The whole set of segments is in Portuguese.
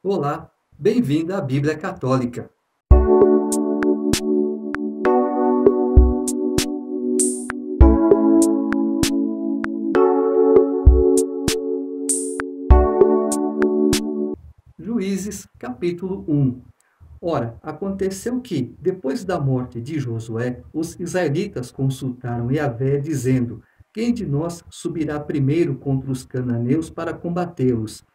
Olá, bem-vindo à Bíblia Católica. Juízes, capítulo 1. Ora, aconteceu que, depois da morte de Josué, os israelitas consultaram Yahvé, dizendo: Quem de nós subirá primeiro contra os cananeus para combatê-los?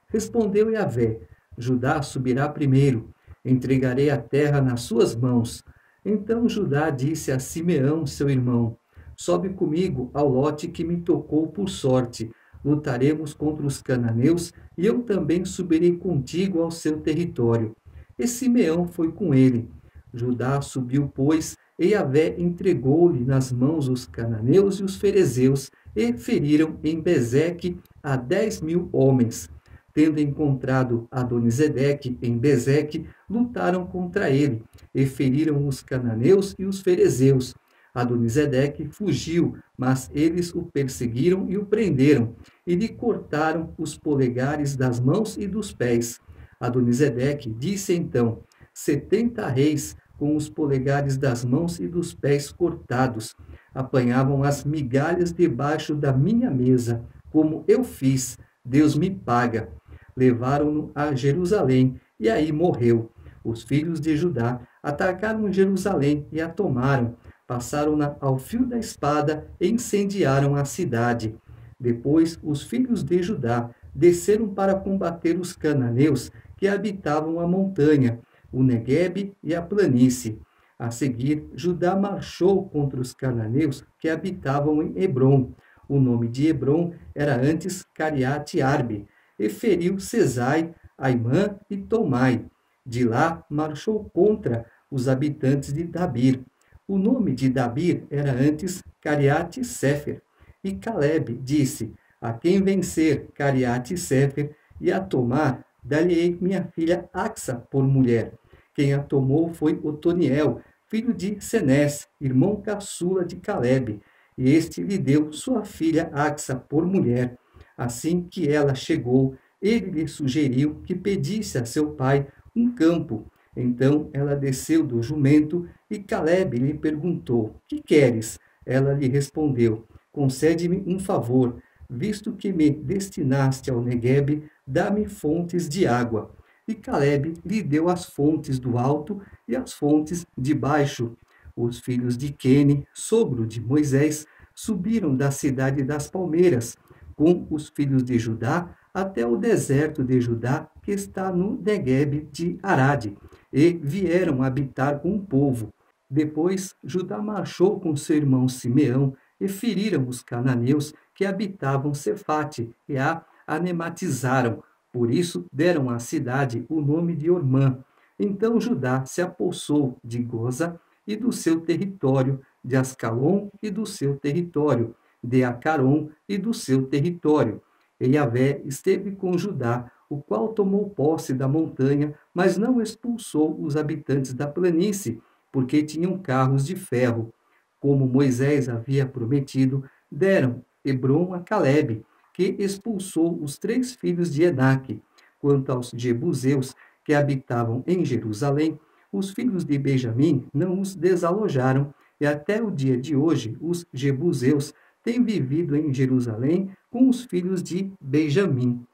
Respondeu Yahvé: Judá subirá primeiro, entregarei a terra nas suas mãos. Então Judá disse a Simeão, seu irmão: Sobe comigo ao lote que me tocou por sorte. Lutaremos contra os cananeus, e eu também subirei contigo ao seu território. E Simeão foi com ele. Judá subiu, pois, e Yahvé entregou-lhe nas mãos os cananeus e os ferezeus, e feriram em Bezeque a 10.000 homens. Tendo encontrado Adonisedeque em Bezeque, lutaram contra ele, e feriram os cananeus e os ferezeus. Adonisedeque fugiu, mas eles o perseguiram e o prenderam, e lhe cortaram os polegares das mãos e dos pés. Adonisedeque disse então: 70 reis com os polegares das mãos e dos pés cortados apanhavam as migalhas debaixo da minha mesa, como eu fiz, Deus me paga. Levaram-no a Jerusalém, e aí morreu. Os filhos de Judá atacaram Jerusalém e a tomaram, passaram-na ao fio da espada e incendiaram a cidade. Depois, os filhos de Judá desceram para combater os cananeus que habitavam a montanha, o Neguebe e a planície. A seguir, Judá marchou contra os cananeus que habitavam em Hebrom. O nome de Hebrom era antes Cariate-Arbe, e feriu Sesai, Aimã e Tomai. De lá marchou contra os habitantes de Dabir. O nome de Dabir era antes Cariate-Sefer. E Caleb disse: A quem vencer Cariate-Sefer e a tomar, dar-lhe-ei minha filha Axa por mulher. Quem a tomou foi Otoniel, filho de Senés, irmão caçula de Caleb, e este lhe deu sua filha Axa por mulher. Assim que ela chegou, ele lhe sugeriu que pedisse a seu pai um campo. Então ela desceu do jumento e Caleb lhe perguntou: Que queres? Ela lhe respondeu: Concede-me um favor, visto que me destinaste ao Neguebe, dá-me fontes de água. E Caleb lhe deu as fontes do alto e as fontes de baixo. Os filhos de Quene, sogro de Moisés, subiram da cidade das palmeiras, com os filhos de Judá, até o deserto de Judá, que está no Neguebe de Arade, e vieram habitar com o povo. Depois, Judá marchou com seu irmão Simeão, e feriram os cananeus que habitavam Cefate, e a anematizaram. Por isso, deram à cidade o nome de Ormã. Então Judá se apossou de Goza e do seu território, de Ascalon e do seu território, de Acaron e do seu território. E Yahvé esteve com Judá, o qual tomou posse da montanha, mas não expulsou os habitantes da planície, porque tinham carros de ferro. Como Moisés havia prometido, deram Hebrom a Caleb, que expulsou os 3 filhos de Enaque. Quanto aos jebuseus que habitavam em Jerusalém, os filhos de Benjamim não os desalojaram, e até o dia de hoje os jebuseus têm vivido em Jerusalém com os filhos de Benjamim.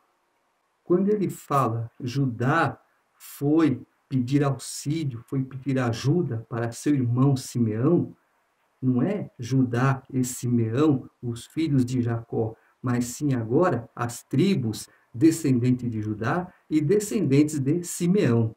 Quando ele fala Judá foi pedir auxílio, foi pedir ajuda para seu irmão Simeão, não é Judá e Simeão, os filhos de Jacó, mas sim agora as tribos descendentes de Judá e descendentes de Simeão.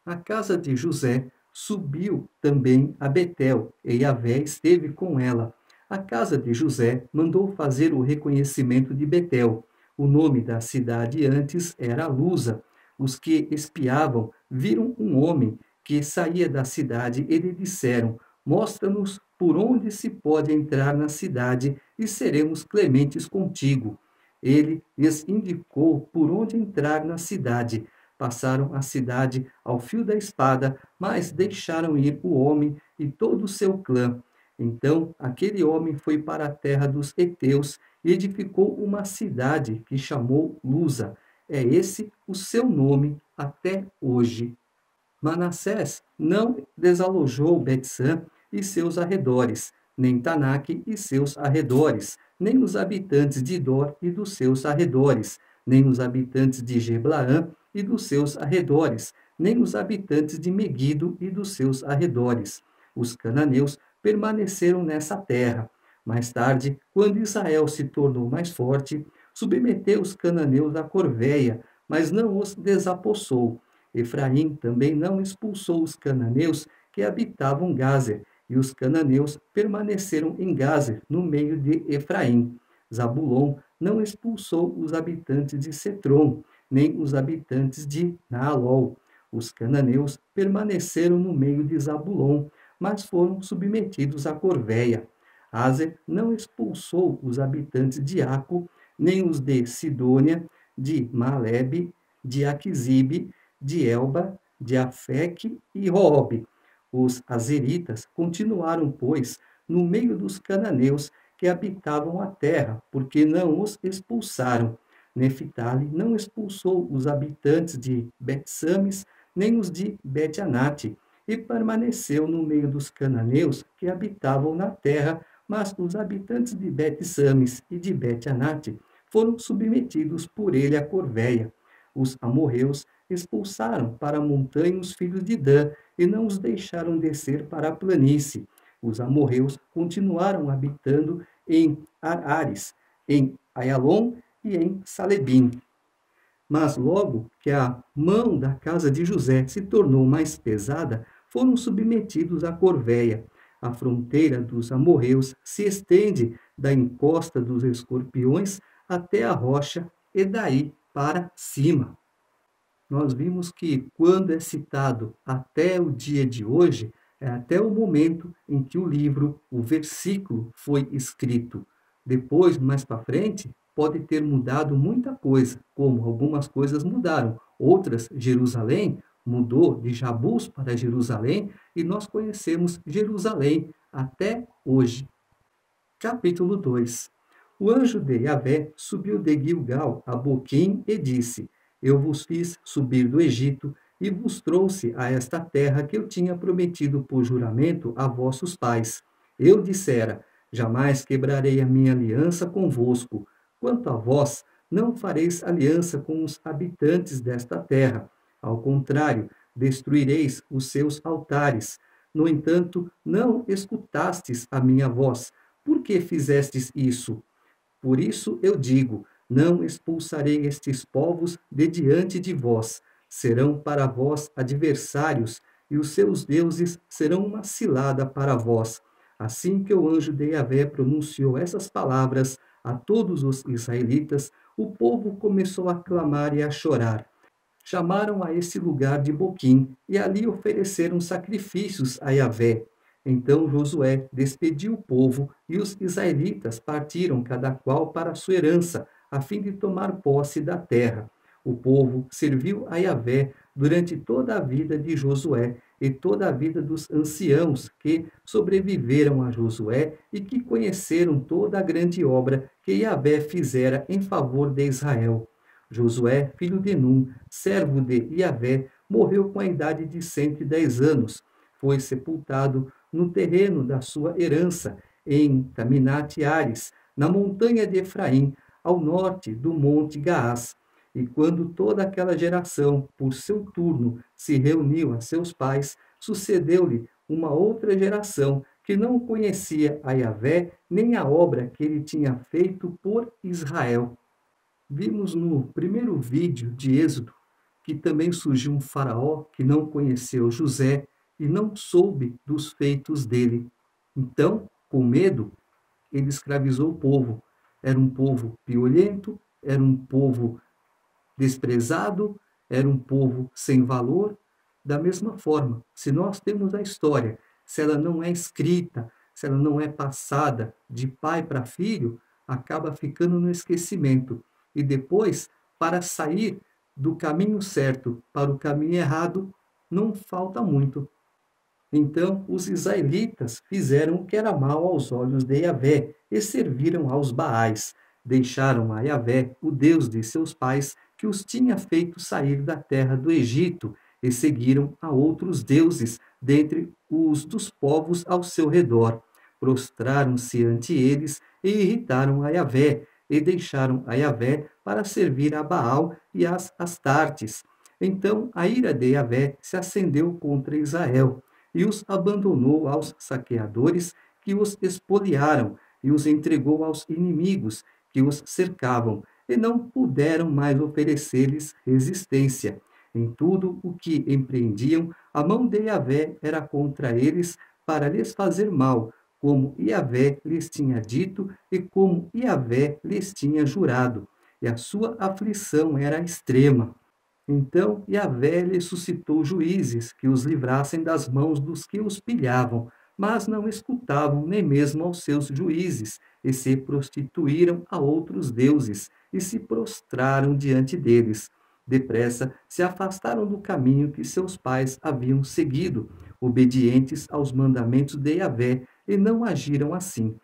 A casa de José subiu também a Betel, e Yahvé esteve com ela. A casa de José mandou fazer o reconhecimento de Betel. O nome da cidade antes era Luza. Os que espiavam viram um homem que saía da cidade e lhe disseram: Mostra-nos por onde se pode entrar na cidade e seremos clementes contigo. Ele lhes indicou por onde entrar na cidade. Passaram a cidade ao fio da espada, mas deixaram ir o homem e todo o seu clã. Então aquele homem foi para a terra dos heteus e edificou uma cidade que chamou Luza. É esse o seu nome até hoje. Manassés não desalojou Betsã e seus arredores, nem Tanaque e seus arredores, nem os habitantes de Dor e dos seus arredores, nem os habitantes de Geblaã e dos seus arredores, nem os habitantes de Meguido e dos seus arredores. Os cananeus permaneceram nessa terra. Mais tarde, quando Israel se tornou mais forte, submeteu os cananeus à corvéia, mas não os desapossou. Efraim também não expulsou os cananeus que habitavam Gazer, e os cananeus permaneceram em Gazer, no meio de Efraim. Zabulon não expulsou os habitantes de Setron, nem os habitantes de Naalol. Os cananeus permaneceram no meio de Zabulon, mas foram submetidos à corvéia. Azer não expulsou os habitantes de Aco, nem os de Sidônia, de Malebe, de Aquisibe, de Elba, de Afeque e Roobe. Os azeritas continuaram, pois, no meio dos cananeus que habitavam a terra, porque não os expulsaram. Neftali não expulsou os habitantes de Bet-Sames, nem os de Bet-Anate, e permaneceu no meio dos cananeus que habitavam na terra, mas os habitantes de Bet-Sames e de Bet-Anate foram submetidos por ele à corvéia. Os amorreus expulsaram para a montanha os filhos de Dan e não os deixaram descer para a planície. Os amorreus continuaram habitando em Arares, em Ayalon e em Salebim. Mas logo que a mão da casa de José se tornou mais pesada, foram submetidos à corvéia. A fronteira dos amorreus se estende da encosta dos escorpiões até a rocha e daí para cima. Nós vimos que quando é citado até o dia de hoje, é até o momento em que o livro, o versículo foi escrito. Depois, mais para frente, pode ter mudado muita coisa, como algumas coisas mudaram. Outras, Jerusalém mudou de Jabus para Jerusalém e nós conhecemos Jerusalém até hoje. Capítulo 2. O anjo de Yahvé subiu de Gilgal a Boquim e disse: Eu vos fiz subir do Egito e vos trouxe a esta terra que eu tinha prometido por juramento a vossos pais. Eu dissera: Jamais quebrarei a minha aliança convosco. Quanto a vós, não fareis aliança com os habitantes desta terra. Ao contrário, destruireis os seus altares. No entanto, não escutastes a minha voz. Por que fizestes isso? Por isso eu digo: não expulsarei estes povos de diante de vós. Serão para vós adversários, e os seus deuses serão uma cilada para vós. Assim que o anjo de Yahvé pronunciou essas palavras a todos os israelitas, o povo começou a clamar e a chorar. Chamaram a esse lugar de Boquim, e ali ofereceram sacrifícios a Yahvé. Então Josué despediu o povo, e os israelitas partiram cada qual para a sua herança, a fim de tomar posse da terra. O povo serviu a Yahvé durante toda a vida de Josué e toda a vida dos anciãos que sobreviveram a Josué e que conheceram toda a grande obra que Yahvé fizera em favor de Israel. Josué, filho de Num, servo de Yahvé, morreu com a idade de 110 anos. Foi sepultado no terreno da sua herança, em Taminat-Ares, na montanha de Efraim, ao norte do monte Gaás. E quando toda aquela geração, por seu turno, se reuniu a seus pais, sucedeu-lhe uma outra geração que não conhecia a Yahvé nem a obra que ele tinha feito por Israel. Vimos no primeiro vídeo de Êxodo que também surgiu um faraó que não conheceu José e não soube dos feitos dele. Então, com medo, ele escravizou o povo. Era um povo piolento, era um povo desprezado, era um povo sem valor. Da mesma forma, se nós temos a história, se ela não é escrita, se ela não é passada de pai para filho, acaba ficando no esquecimento. E depois, para sair do caminho certo para o caminho errado, não falta muito. Então, os israelitas fizeram o que era mal aos olhos de Yahvé e serviram aos Baais. deixaram a Yahvé, o Deus de seus pais, que os tinha feito sair da terra do Egito, e seguiram a outros deuses dentre os dos povos ao seu redor. Prostraram-se ante eles e irritaram a Yahvé, e deixaram a Yahvé para servir a Baal e às Astartes. Então a ira de Yahvé se acendeu contra Israel, e os abandonou aos saqueadores que os expoliaram, e os entregou aos inimigos que os cercavam, e não puderam mais oferecer-lhes resistência. Em tudo o que empreendiam, a mão de Yahvé era contra eles para lhes fazer mal, como Yahvé lhes tinha dito e como Yahvé lhes tinha jurado, e a sua aflição era extrema. Então Yahvé lhe suscitou juízes que os livrassem das mãos dos que os pilhavam, mas não escutavam nem mesmo aos seus juízes, e se prostituíram a outros deuses, e se prostraram diante deles. Depressa se afastaram do caminho que seus pais haviam seguido, obedientes aos mandamentos de Yahvé, e não agiram assim.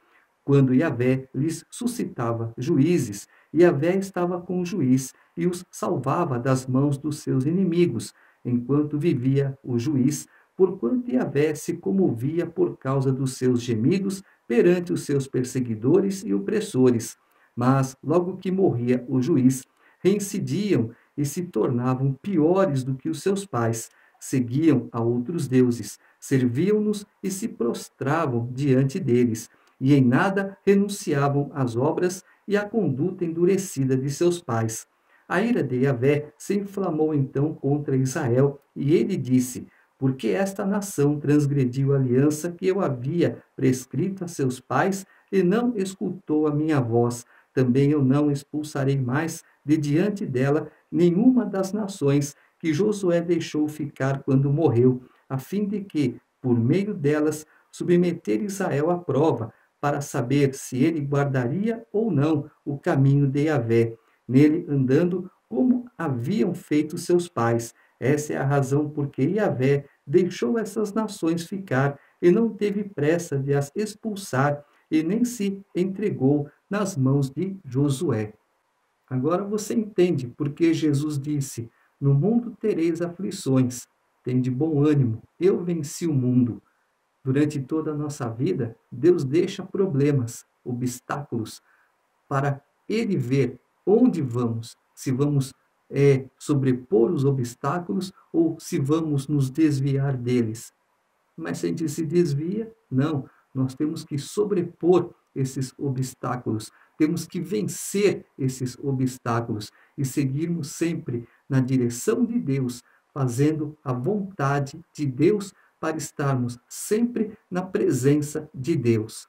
Quando Yahvé lhes suscitava juízes, Yahvé estava com o juiz e os salvava das mãos dos seus inimigos, enquanto vivia o juiz, porquanto Yahvé se comovia por causa dos seus gemidos perante os seus perseguidores e opressores. Mas, logo que morria o juiz, reincidiam e se tornavam piores do que os seus pais, seguiam a outros deuses, serviam-nos e se prostravam diante deles, e em nada renunciavam às obras e à conduta endurecida de seus pais. A ira de Yahvé se inflamou então contra Israel, e ele disse: porque esta nação transgrediu a aliança que eu havia prescrito a seus pais e não escutou a minha voz, também eu não expulsarei mais de diante dela nenhuma das nações que Josué deixou ficar quando morreu, a fim de que, por meio delas, submeter Israel à prova, para saber se ele guardaria ou não o caminho de Yahvé, nele andando como haviam feito seus pais. Essa é a razão por que Yahvé deixou essas nações ficar e não teve pressa de as expulsar e nem se entregou nas mãos de Josué. Agora você entende porque Jesus disse: no mundo tereis aflições, tende bom ânimo, eu venci o mundo. Durante toda a nossa vida, Deus deixa problemas, obstáculos, para Ele ver onde vamos, se vamos sobrepor os obstáculos ou se vamos nos desviar deles. Mas se a gente se desvia, não, nós temos que sobrepor esses obstáculos, temos que vencer esses obstáculos e seguirmos sempre na direção de Deus, fazendo a vontade de Deus para estarmos sempre na presença de Deus.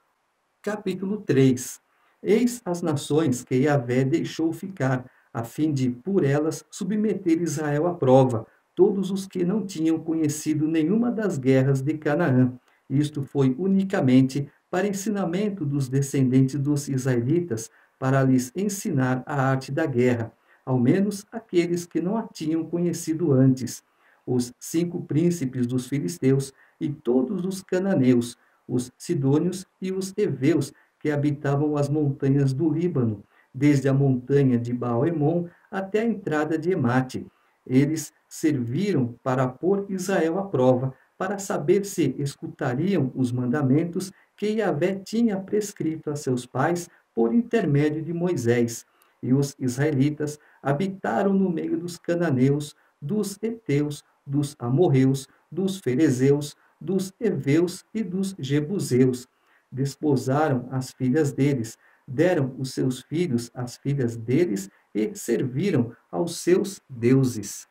Capítulo 3. Eis as nações que Yahvé deixou ficar, a fim de, por elas, submeter Israel à prova, todos os que não tinham conhecido nenhuma das guerras de Canaã. Isto foi unicamente para ensinamento dos descendentes dos israelitas, para lhes ensinar a arte da guerra, ao menos aqueles que não a tinham conhecido antes. Os 5 príncipes dos filisteus e todos os cananeus, os sidônios e os heveus que habitavam as montanhas do Líbano, desde a montanha de Baal-Emon até a entrada de Emate. Eles serviram para pôr Israel à prova, para saber se escutariam os mandamentos que Yahvé tinha prescrito a seus pais por intermédio de Moisés. E os israelitas habitaram no meio dos cananeus, dos heteus, dos amorreus, dos ferezeus, dos heveus e dos jebuseus. Desposaram as filhas deles, deram os seus filhos às filhas deles e serviram aos seus deuses.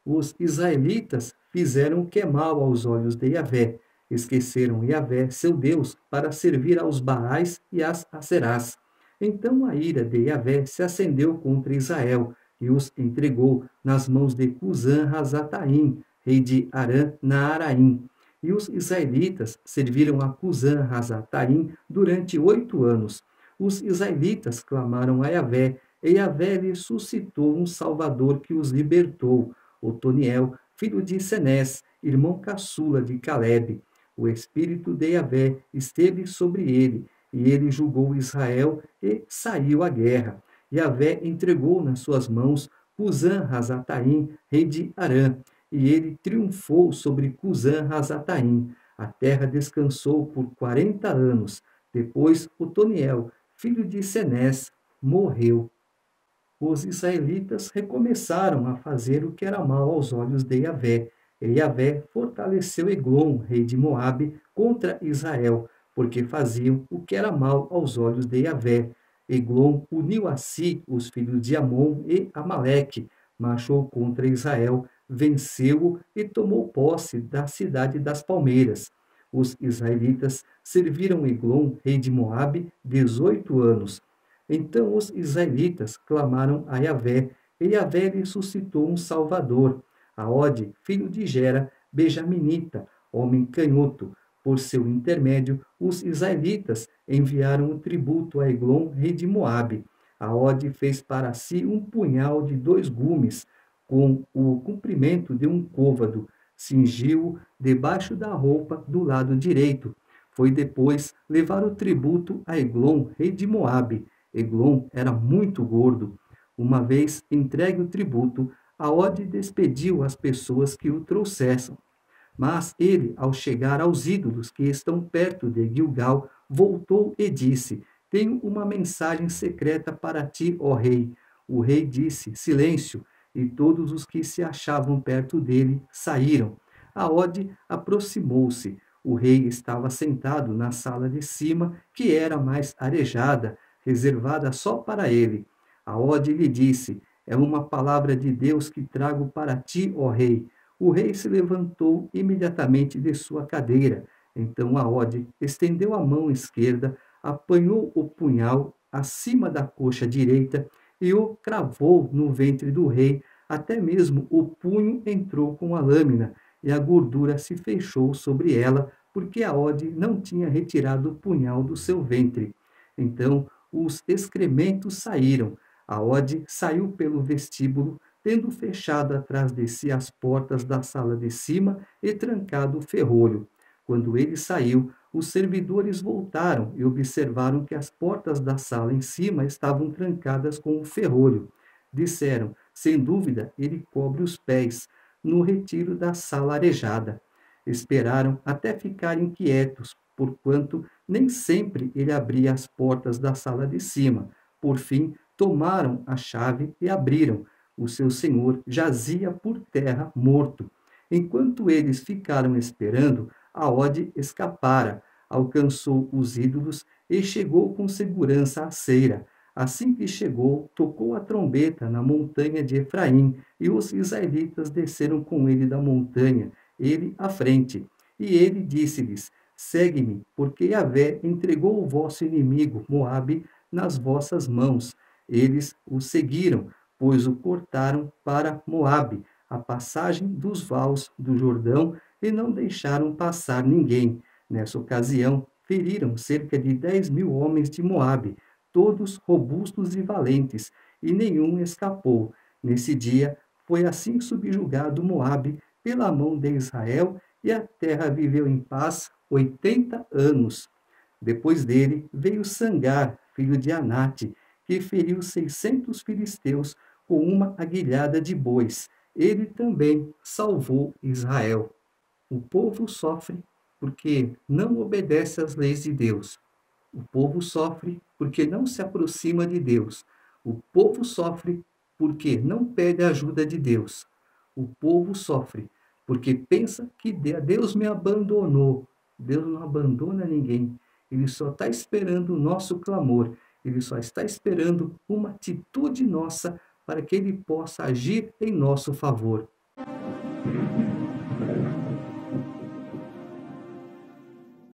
Os israelitas fizeram o que é mal aos olhos de Yahvé, esqueceram Yahvé, seu Deus, para servir aos Baais e às Aserás. Então a ira de Yahvé se acendeu contra Israel e os entregou nas mãos de Cusã-Razataim, rei de Arã-Naaraim. E os israelitas serviram a Cusã-Razataim durante 8 anos. Os israelitas clamaram a Yahvé, e Yahvé lhe suscitou um salvador que os libertou, Otoniel, filho de Senés, irmão caçula de Calebe. O espírito de Yahvé esteve sobre ele, e ele julgou Israel e saiu à guerra. Yahvé entregou nas suas mãos Cusã-Rasataim, rei de Arã, e ele triunfou sobre Cusã-Rasataim. A terra descansou por 40 anos. Depois, Otoniel, filho de Senés, morreu. Os israelitas recomeçaram a fazer o que era mal aos olhos de Yahvé. E Yahvé fortaleceu Eglon, rei de Moabe, contra Israel, porque faziam o que era mal aos olhos de Yahvé. Eglon uniu a si os filhos de Amon e Amaleque, marchou contra Israel, venceu-o e tomou posse da cidade das palmeiras. Os israelitas serviram Eglon, rei de Moabe, 18 anos. Então os israelitas clamaram a Yahvé, e Yahvé lhe suscitou um salvador, Aode, filho de Gera, bejaminita, homem canhoto. Por seu intermédio, os israelitas enviaram o tributo a Eglon, rei de Moabe. Aode fez para si um punhal de 2 gumes, com o comprimento de um côvado, cingiu-o debaixo da roupa do lado direito. Foi depois levar o tributo a Eglon, rei de Moabe. Eglon era muito gordo. Uma vez entregue o tributo, Aode despediu as pessoas que o trouxessem. Mas ele, ao chegar aos ídolos que estão perto de Gilgal, voltou e disse: Tenho uma mensagem secreta para ti, ó rei. O rei disse: Silêncio, e todos os que se achavam perto dele saíram. Aode aproximou-se. O rei estava sentado na sala de cima, que era mais arejada, reservada só para ele. Aode lhe disse: É uma palavra de Deus que trago para ti, ó rei. O rei se levantou imediatamente de sua cadeira. Então Aode estendeu a mão esquerda, apanhou o punhal acima da coxa direita e o cravou no ventre do rei. Até mesmo o punho entrou com a lâmina e a gordura se fechou sobre ela, porque Aode não tinha retirado o punhal do seu ventre. Então os excrementos saíram. Aode saiu pelo vestíbulo, tendo fechado atrás de si as portas da sala de cima e trancado o ferrolho. Quando ele saiu, os servidores voltaram e observaram que as portas da sala em cima estavam trancadas com o ferrolho. Disseram: sem dúvida, ele cobre os pés, no retiro da sala arejada. Esperaram até ficarem quietos, porquanto nem sempre ele abria as portas da sala de cima. Por fim, tomaram a chave e abriram. O seu senhor jazia por terra morto. Enquanto eles ficaram esperando, Aode escapara, alcançou os ídolos e chegou com segurança à ceira. Assim que chegou, tocou a trombeta na montanha de Efraim, e os israelitas desceram com ele da montanha, ele à frente. E ele disse-lhes: Segue-me, porque Yahvé entregou o vosso inimigo, Moabe, nas vossas mãos. Eles o seguiram, pois o cortaram para Moabe, a passagem dos vales do Jordão, e não deixaram passar ninguém. Nessa ocasião, feriram cerca de 10.000 homens de Moabe, todos robustos e valentes, e nenhum escapou. Nesse dia, foi assim subjugado Moabe pela mão de Israel, e a terra viveu em paz 80 anos. Depois dele veio Sangar, filho de Anate, que feriu 600 filisteus com uma aguilhada de bois. Ele também salvou Israel. O povo sofre porque não obedece às leis de Deus. O povo sofre porque não se aproxima de Deus. O povo sofre porque não pede a ajuda de Deus. O povo sofre porque pensa que Deus me abandonou. Deus não abandona ninguém. Ele só está esperando o nosso clamor. Ele só está esperando uma atitude nossa para que ele possa agir em nosso favor.